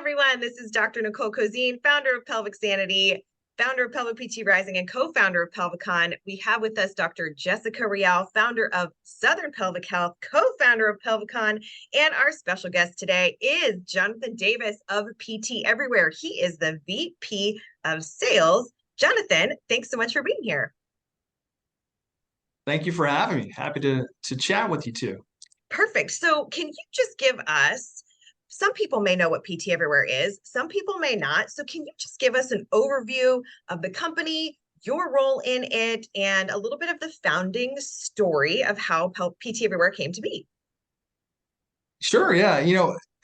everyone. This is Dr. Nicole Cozean, founder of PelvicSanity, founder of Pelvic PT Rising, and co-founder of PelviCon. We have with us Dr. Jessica Reale, founder of Southern Pelvic Health, co-founder of PelviCon, and our special guest today is Jonathan Davis of PT Everywhere. He is the VP of Sales. Jonathan, thanks so much for being here. Thank you for having me. Happy to chat with you too. Perfect. So can you just give us, some people may know what PT Everywhere is, some people may not. So can you just give us an overview of the company, your role in it, and a little bit of the founding story of how PT Everywhere came to be? Sure. Yeah.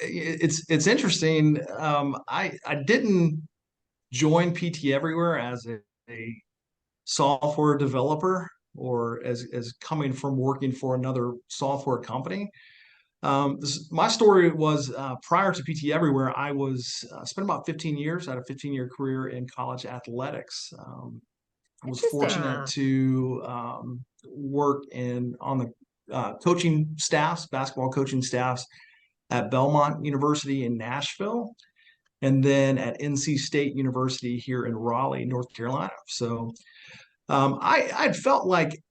It's interesting. I didn't join PT Everywhere as a software developer or as coming from working for another software company. My story was prior to PT Everywhere, I was spent about 15 years, I had a 15-year career in college athletics. I was fortunate to work on the coaching staffs, basketball coaching staffs at Belmont University in Nashville, and then at NC State University here in Raleigh, North Carolina. So I'd felt like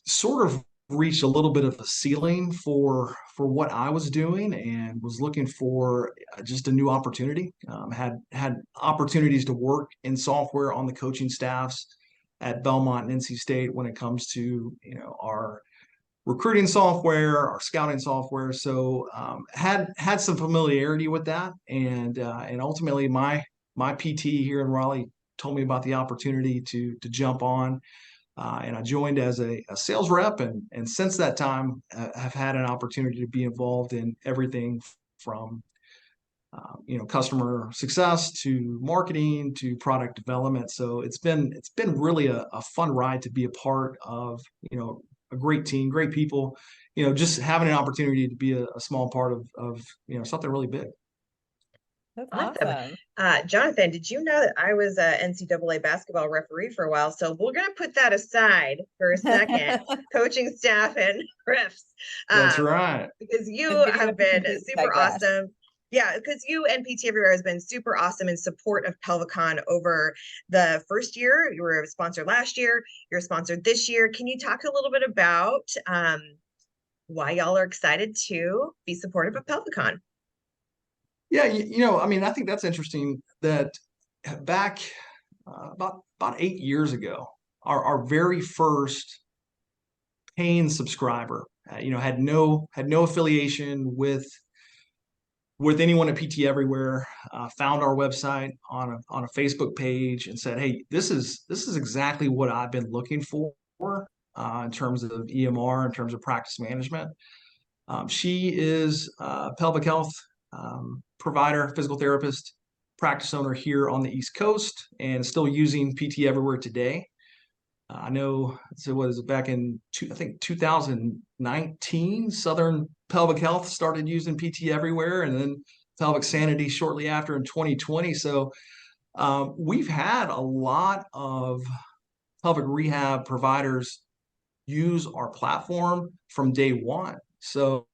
sort of reached a little bit of a ceiling for what I was doing and was looking for just a new opportunity. Had opportunities to work in software on the coaching staffs at Belmont and NC State when it comes to our recruiting software, our scouting software. So had some familiarity with that, and ultimately my PT here in Raleigh told me about the opportunity to jump on. And I joined as a sales rep, and since that time, have had an opportunity to be involved in everything from customer success to marketing to product development. So it's been really a fun ride to be a part of a great team, great people. Just having an opportunity to be a small part of something really big. That's awesome. Jonathan, did you know that I was an NCAA basketball referee for a while? So we're going to put that aside for a second, coaching staff and refs. That's right. Because you have been super awesome. Yeah, because you and PT Everywhere has been super awesome in support of PelviCon over the first year. You were a sponsor last year. You're a sponsor this year. Can you talk a little bit about why y'all are excited to be supportive of PelviCon? Yeah, I think that's interesting that back about 8 years ago, our very first paying subscriber, had no affiliation with anyone at PT Everywhere, found our website on a Facebook page and said, "Hey, this is exactly what I've been looking for in terms of EMR, in terms of practice management." She is a pelvic health provider, physical therapist, practice owner here on the East Coast, and still using PT Everywhere today. I know, so it was back in 2019, Southern Pelvic Health started using PT Everywhere, and then PelvicSanity shortly after in 2020. So we've had a lot of pelvic rehab providers use our platform from day one. So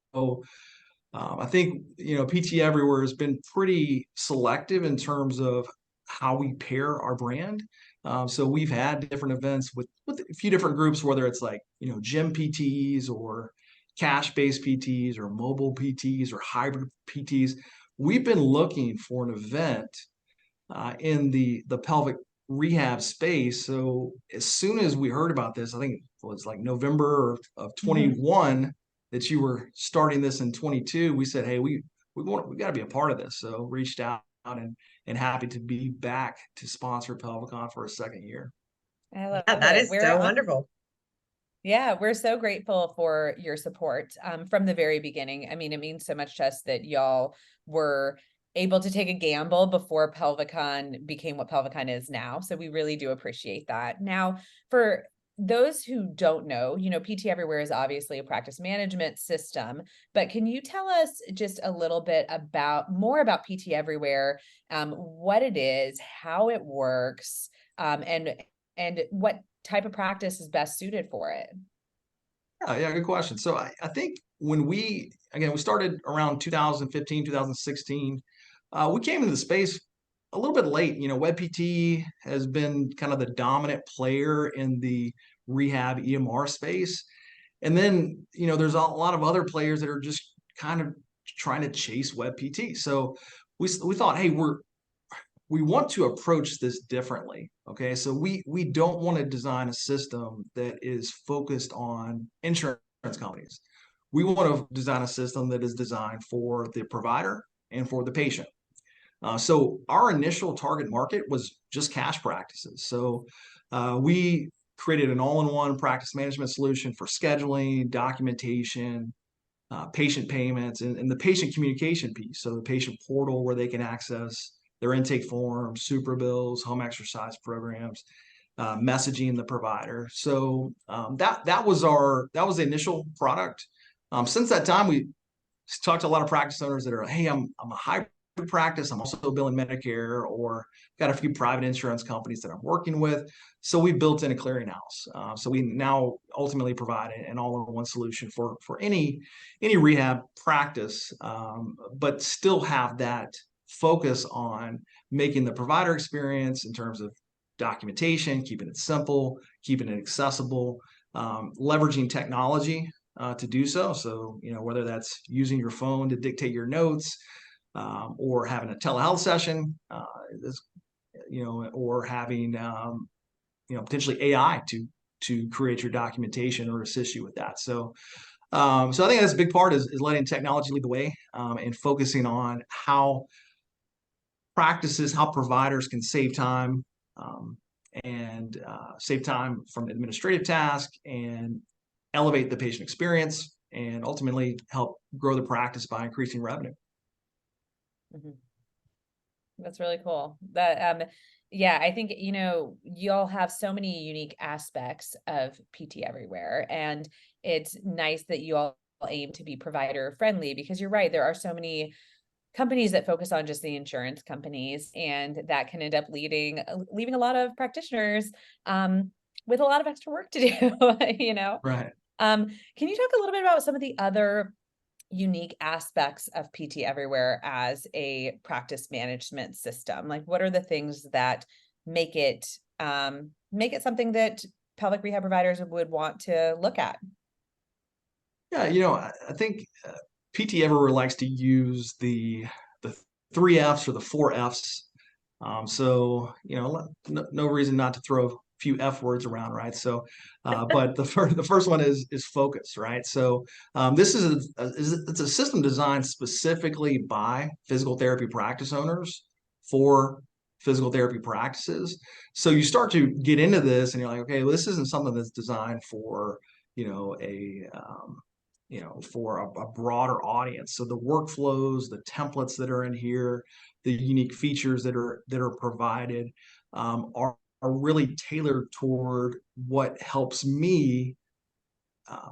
I think PT Everywhere has been pretty selective in terms of how we pair our brand. So we've had different events with a few different groups, whether it's like gym PTs or cash-based PTs or mobile PTs or hybrid PTs. We've been looking for an event in the pelvic rehab space. So as soon as we heard about this, I think it was like November of 21 that you were starting this in 22. We said, "Hey, we got to be a part of this." So reached out and happy to be back to sponsor PelviCon for a second year. I love that. Is so wonderful. Yeah, we're so grateful for your support from the very beginning. I mean, it means so much to us that y'all were able to take a gamble before PelviCon became what PelviCon is now. So we really do appreciate that. Now, for those who don't know, PT Everywhere is obviously a practice management system, but can you tell us just a little bit more about PT Everywhere, what it is, how it works, and what type of practice is best suited for it? Yeah, good question. So I think when we started around 2015, 2016, we came into the space a little bit late. WebPT has been kind of the dominant player in the rehab EMR space. And then, there's a lot of other players that are just kind of trying to chase WebPT. So we thought, hey, we want to approach this differently. Okay. So we don't want to design a system that is focused on insurance companies. We want to design a system that is designed for the provider and for the patient. So our initial target market was just cash practices. So we created an all-in-one practice management solution for scheduling, documentation, patient payments, and the patient communication piece. So the patient portal where they can access their intake forms, super bills, home exercise programs, messaging the provider. So that was the initial product. Since that time, we talked to a lot of practice owners that are, hey, I'm a hybrid practice. I'm also billing Medicare, or got a few private insurance companies that I'm working with. So we built in a clearinghouse. So we now ultimately provide an all-in-one solution for any rehab practice, but still have that focus on making the provider experience in terms of documentation, keeping it simple, keeping it accessible, leveraging technology to do so. So, whether that's using your phone to dictate your notes, or having a telehealth session, or having, potentially AI to create your documentation or assist you with that. So I think that's a big part is letting technology lead the way, and focusing on how providers can save time, and save time from administrative tasks and elevate the patient experience, and ultimately help grow the practice by increasing revenue. Mm-hmm. That's really cool. Yeah, I think, y'all have so many unique aspects of PT Everywhere, and it's nice that you all aim to be provider friendly, because you're right. There are so many companies that focus on just the insurance companies, and that can end up leaving a lot of practitioners, with a lot of extra work to do, Right. Can you talk a little bit about some of the other unique aspects of PT Everywhere as a practice management system? Like, what are the things that make it something that pelvic rehab providers would want to look at? Yeah, I think PT Everywhere likes to use the 3 Fs or the 4 Fs. So no reason not to throw a few F words around, right? So, but the first one is focus, right? So this is it's a system designed specifically by physical therapy practice owners for physical therapy practices. So you start to get into this, and you're like, okay, well, this isn't something that's designed for for a broader audience. So the workflows, the templates that are in here, the unique features that are provided, are really tailored toward what helps me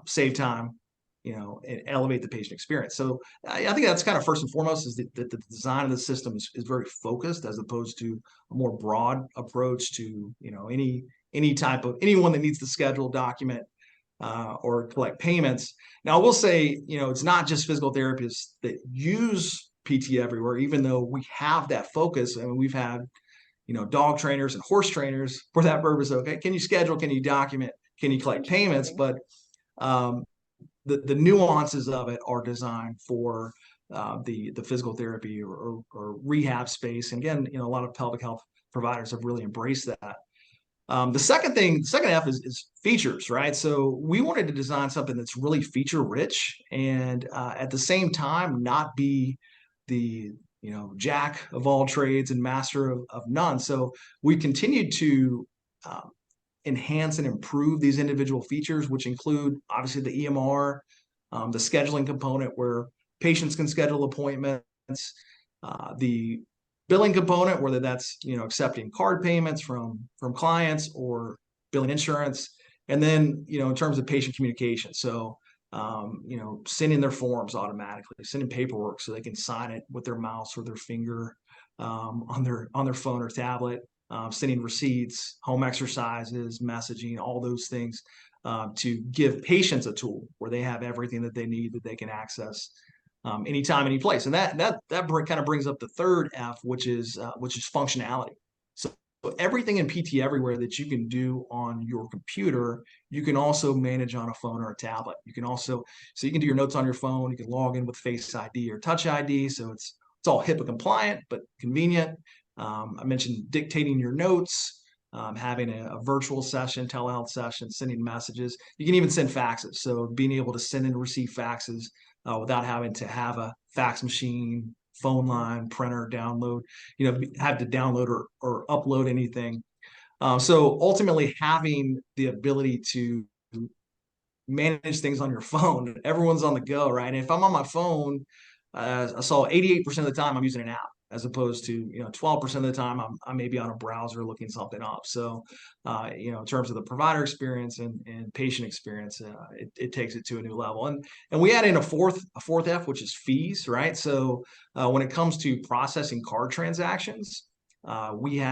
save time, and elevate the patient experience. So I think that's kind of first and foremost, is that the design of the system is very focused, as opposed to a more broad approach to anyone that needs to schedule, document, or collect payments. Now, I will say, it's not just physical therapists that use PT Everywhere, even though we have that focus. I mean, we've had, dog trainers and horse trainers for that purpose. Okay, can you schedule? Can you document? Can you collect payments? But the nuances of it are designed for the physical therapy or rehab space. And again, a lot of pelvic health providers have really embraced that. The second F is features, right? So we wanted to design something that's really feature rich, and at the same time not be the jack of all trades and master of none. So we continued to enhance and improve these individual features, which include obviously the EMR, the scheduling component where patients can schedule appointments, the billing component, whether that's accepting card payments from clients or billing insurance, and then in terms of patient communication, so sending their forms automatically, sending paperwork so they can sign it with their mouse or their finger, on their phone or tablet, sending receipts, home exercises, messaging, all those things, to give patients a tool where they have everything that they need that they can access anytime, any place. And that kind of brings up the third F, which is functionality. So everything in PT Everywhere that you can do on your computer, you can also manage on a phone or a tablet. You can also, so you can do your notes on your phone. You can log in with Face ID or Touch ID. So it's all HIPAA compliant, but convenient. I mentioned dictating your notes, having a virtual session, telehealth session, sending messages. You can even send faxes. So being able to send and receive faxes without having to have a fax machine, phone line, printer, download, have to download or upload anything. So ultimately having the ability to manage things on your phone, everyone's on the go, right? And if I'm on my phone, I saw 88% of the time I'm using an app, as opposed to 12% of the time I may be on a browser looking something up. So in terms of the provider experience and patient experience, it takes it to a new level. And we add in a fourth F, which is fees, right? So when it comes to processing card transactions, we've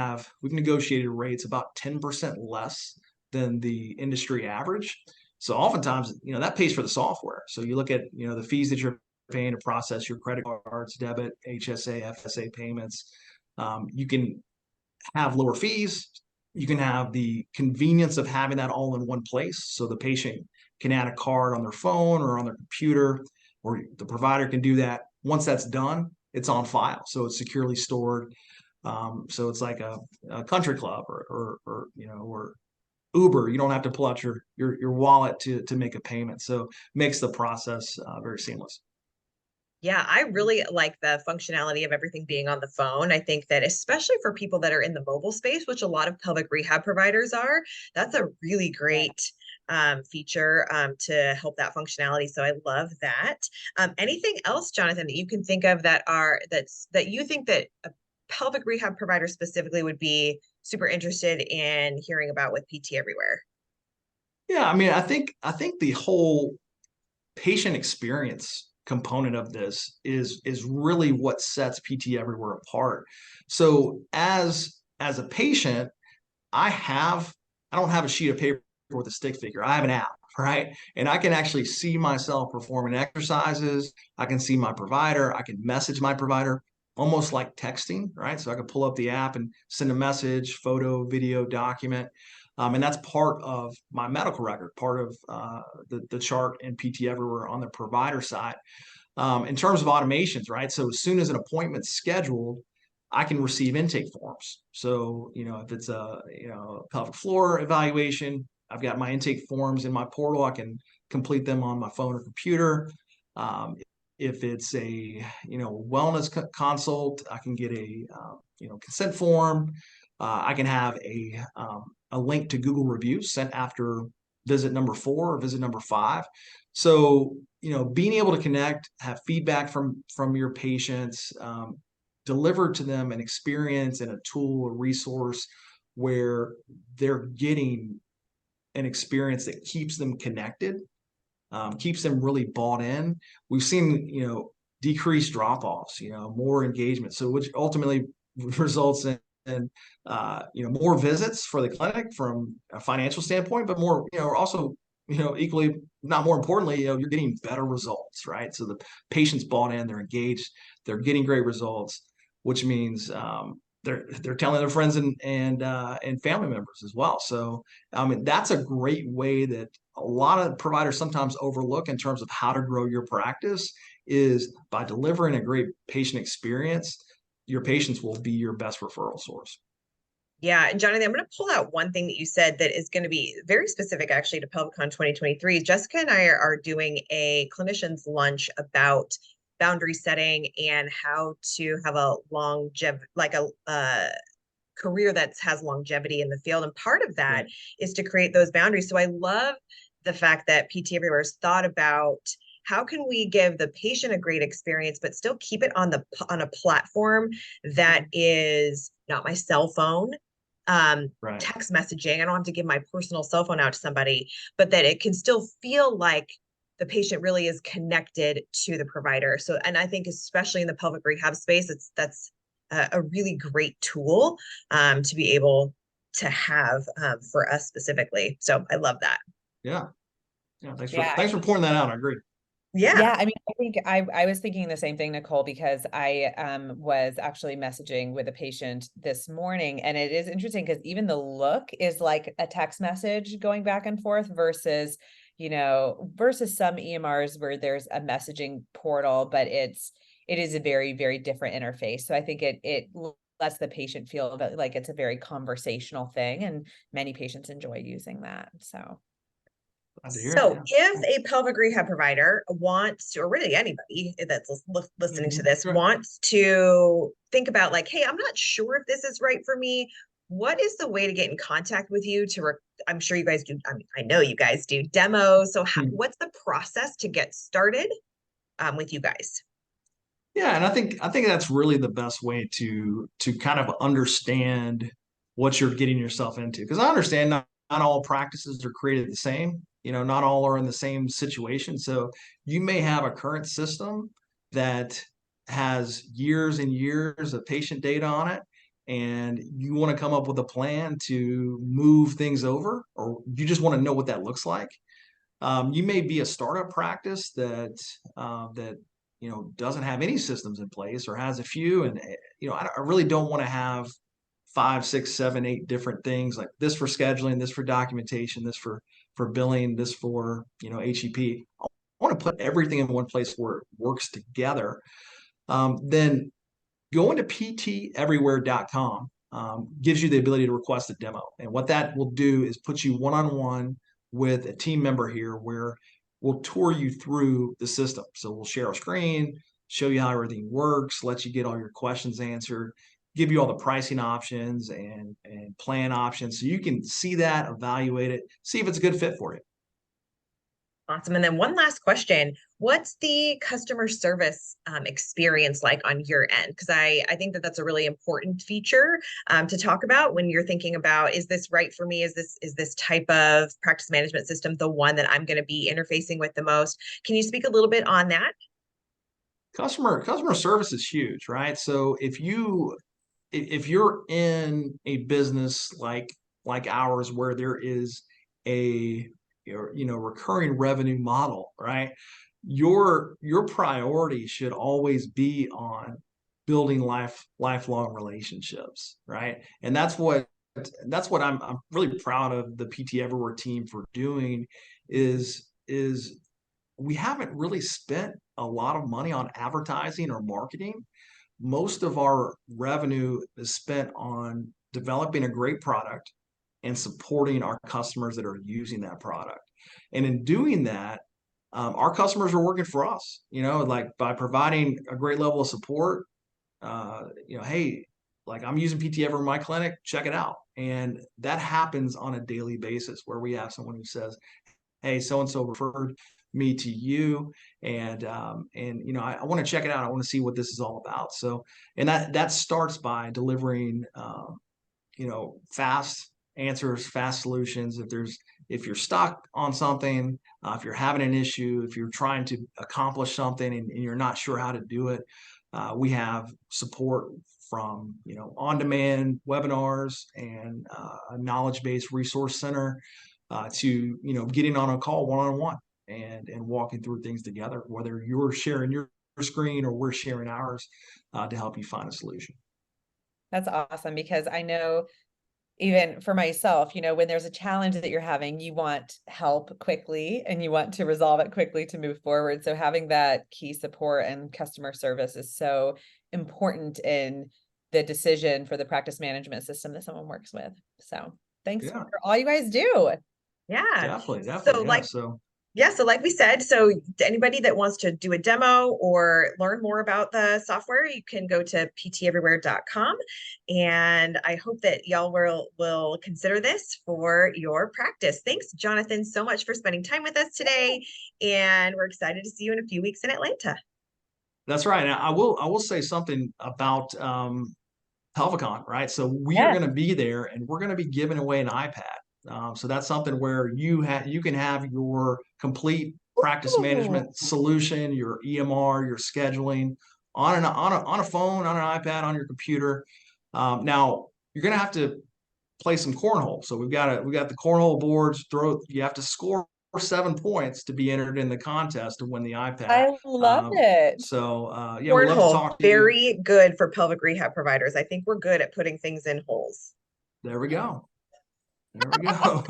negotiated rates about 10% less than the industry average. So oftentimes, that pays for the software. So you look at, the fees that you're paying to process your credit cards, debit, HSA, FSA payments. You can have lower fees. You can have the convenience of having that all in one place. So the patient can add a card on their phone or on their computer, or the provider can do that. Once that's done, it's on file. So it's securely stored. So it's like a country club or Uber. You don't have to pull out your wallet to make a payment. So makes the process very seamless. Yeah, I really like the functionality of everything being on the phone. I think that especially for people that are in the mobile space, which a lot of pelvic rehab providers are, that's a really great feature to help that functionality. So I love that. Anything else, Jonathan, that you can think of that you think that a pelvic rehab provider specifically would be super interested in hearing about with PT Everywhere? Yeah, I mean, I think the whole patient experience component of this is really what sets PT Everywhere apart. So as a patient, I don't have a sheet of paper with a stick figure. I have an app, right? And I can actually see myself performing exercises. I can see my provider. I can message my provider, almost like texting, right? So I can pull up the app and send a message, photo, video, document. And that's part of my medical record, part of the chart in PT Everywhere on the provider side. In terms of automations, right? So as soon as an appointment's scheduled, I can receive intake forms. So, if it's a pelvic floor evaluation, I've got my intake forms in my portal. I can complete them on my phone or computer. If it's a wellness consult, I can get a consent form. I can have a link to Google reviews sent after visit number 4 or visit number 5. So being able to connect, have feedback from your patients, deliver to them an experience and a tool, a resource where they're getting an experience that keeps them connected, keeps them really bought in. We've seen, decreased drop-offs, more engagement. So which ultimately results in more visits for the clinic from a financial standpoint, but more, also, equally, not more importantly, you're getting better results, right? So the patient's bought in, they're engaged, they're getting great results, which means they're telling their friends and family members as well. So that's a great way that a lot of providers sometimes overlook in terms of how to grow your practice, is by delivering a great patient experience. Your patients will be your best referral source. Yeah, and Jonathan, I'm going to pull out one thing that you said that is going to be very specific actually to PelviCon 2023. Jessica and I are doing a clinician's lunch about boundary setting and how to have a career that has longevity in the field. And part of that is to create those boundaries. So I love the fact that PT Everywhere has thought about how can we give the patient a great experience, but still keep it on a platform that is not my cell phone, text messaging. I don't have to give my personal cell phone out to somebody, but that it can still feel like the patient really is connected to the provider. So, and I think especially in the pelvic rehab space, that's a really great tool to be able to have for us specifically. So I love that. Yeah. Thanks for pointing that out. I agree. Yeah, I mean, I think I was thinking the same thing, Nicole, because I was actually messaging with a patient this morning, and it is interesting because even the look is like a text message going back and forth versus, versus some EMRs where there's a messaging portal, but it is a very, very different interface. So I think it lets the patient feel that like it's a very conversational thing, and many patients enjoy using that. So. Glad to hear it, So yeah. if a pelvic rehab provider wants to, or really anybody that's listening to this Sure. wants to think about like, hey, I'm not sure if this is right for me, what is the way to get in contact with you I'm sure you guys do. I mean, I know you guys do demos. So what's the process to get started with you guys? Yeah, and I think that's really the best way to kind of understand what you're getting yourself into. Because I understand not all practices are created the same. Not all are in the same situation. So you may have a current system that has years and years of patient data on it, and you want to come up with a plan to move things over, or you just want to know what that looks like. You may be a startup practice that doesn't have any systems in place or has a few, and I really don't want to have 5, 6, 7, 8 different things, like this for scheduling, this for documentation, this for billing, this for HEP. I want to put everything in one place where it works together. Then going to PtEverywhere.com gives you the ability to request a demo. And what that will do is put you one-on-one with a team member here where we'll tour you through the system. So we'll share a screen, show you how everything works, let you get all your questions answered, give you all the pricing options and plan options. So you can see that, evaluate it, see if it's a good fit for you. Awesome. And then one last question. What's the customer service experience like on your end? Because I think that that's a really important feature to talk about when you're thinking about, is this right for me? Is this type of practice management system the one that I'm going to be interfacing with the most? Can you speak a little bit on that? Customer service is huge, right? So if you're in a business like ours where there is a recurring revenue model, right? Your priority should always be on building lifelong relationships, right? And that's what I'm really proud of the PT Everywhere team for doing is we haven't really spent a lot of money on advertising or marketing. Most of our revenue is spent on developing a great product and supporting our customers that are using that product. And in doing that, our customers are working for us, like by providing a great level of support. Hey, like I'm using PT Ever in my clinic, check it out. And that happens on a daily basis where we have someone who says, hey, so and so referred me to you, and I want to check it out. I want to see what this is all about. So, and that starts by delivering fast answers, fast solutions. If you're stuck on something, if you're having an issue, if you're trying to accomplish something and you're not sure how to do it, we have support from on-demand webinars and a knowledge-based resource center to getting on a call one-on-one and walking through things together, whether you're sharing your screen or we're sharing ours to help you find a solution. That's awesome, because I know even for myself, when there's a challenge that you're having, you want help quickly and you want to resolve it quickly to move forward. So having that key support and customer service is so important in the decision for the practice management system that someone works with. So thanks for all you guys do. Yeah. Definitely. So like we said, so anybody that wants to do a demo or learn more about the software, you can go to PtEverywhere.com. And I hope that y'all will consider this for your practice. Thanks, Jonathan, so much for spending time with us today. And we're excited to see you in a few weeks in Atlanta. That's right. Now, I will say something about PelviCon, right? So we are going to be there and we're going to be giving away an iPad. So that's something where you can have your complete practice management solution, your EMR, your scheduling on a phone, on an iPad, on your computer. Now you're going to have to play some cornhole. So we've got the cornhole boards. You have to score 7 points to be entered in the contest to win the iPad. I love it. So yeah, we'd love to Cornhole, talk to you. very good for pelvic rehab providers. I think we're good at putting things in holes. There we go. There we go.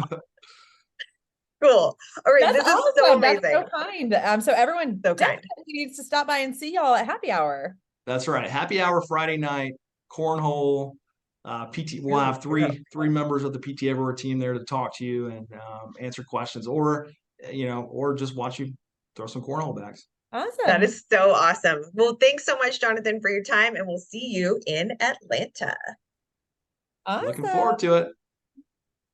Cool. All right, That's this is so awesome. That's amazing. so kind. So everyone So kind. definitely needs to stop by and see y'all at happy hour. That's right. Happy hour Friday night, cornhole. PT. We'll have three members of the PT Everywhere team there to talk to you and answer questions, or or just watch you throw some cornhole bags. Awesome. That is so awesome. Well, thanks so much, Jonathan, for your time, and we'll see you in Atlanta. Awesome. Looking forward to it.